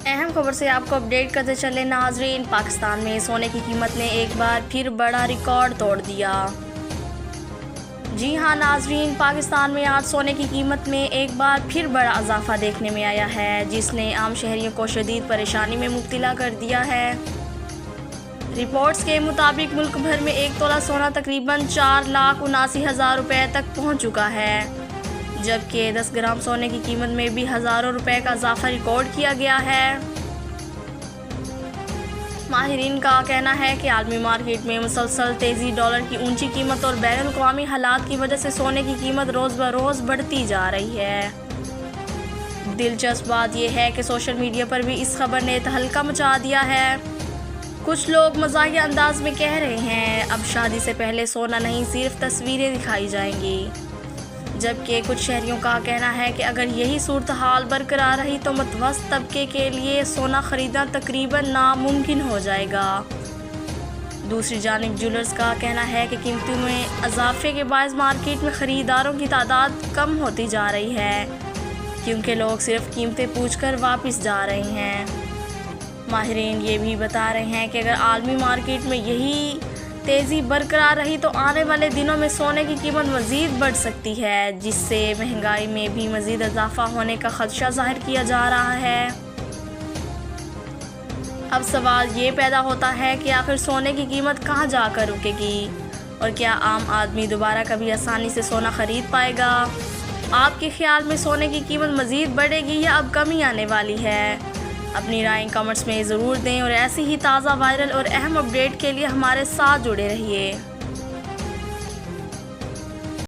अहम खबर से आपको अपडेट करते चले नाजरीन। पाकिस्तान में सोने की कीमत ने एक बार फिर बड़ा रिकॉर्ड तोड़ दिया। जी हां नाजरीन, पाकिस्तान में आज सोने की कीमत में एक बार फिर बड़ा इजाफा देखने में आया है, जिसने आम शहरियों को शदीद परेशानी में मुब्तला कर दिया है। रिपोर्ट्स के मुताबिक मुल्क भर में एक तोला सोना तकरीबन 4,79,000 रुपये तक पहुँच चुका है, जबकि 10 ग्राम सोने की कीमत में भी हज़ारों रुपए का इजाफा रिकॉर्ड किया गया है। माहिरीन का कहना है कि आलमी मार्केट में मुसलसल तेज़ी, डॉलर की ऊंची कीमत और बैनुल अक़वामी हालात की वजह से सोने की कीमत रोज़ ब रोज़ बढ़ती जा रही है। दिलचस्प बात यह है कि सोशल मीडिया पर भी इस खबर ने तहलका मचा दिया है। कुछ लोग मज़ाहिया अंदाज में कह रहे हैं अब शादी से पहले सोना नहीं, सिर्फ तस्वीरें दिखाई जाएंगी, जबकि कुछ शहरियों का कहना है कि अगर यही सूरत हाल बरकरार रही तो मतवस्त तबके के लिए सोना खरीदना तकरीबन नामुमकिन हो जाएगा। दूसरी जानिब ज्वेलर्स का कहना है कि कीमतों में इजाफे के बायस मार्केट में ख़रीदारों की तादाद कम होती जा रही है, क्योंकि लोग सिर्फ कीमतें पूछकर वापस जा रहे हैं। माहिरीन ये भी बता रहे हैं कि अगर आलमी मार्केट में यही तेज़ी बरकरार रही तो आने वाले दिनों में सोने की कीमत मज़ीद बढ़ सकती है, जिससे महंगाई में भी मज़ीद इजाफा होने का खदशा ज़ाहिर किया जा रहा है। अब सवाल ये पैदा होता है कि आखिर सोने की कीमत कहाँ जाकर रुकेगी और क्या आम आदमी दोबारा कभी आसानी से सोना ख़रीद पाएगा? आपके ख्याल में सोने की कीमत मज़ीद बढ़ेगी या अब कमी आने वाली है? अपनी राय कमेंट्स में ज़रूर दें और ऐसी ही ताज़ा, वायरल और अहम अपडेट के लिए हमारे साथ जुड़े रहिए।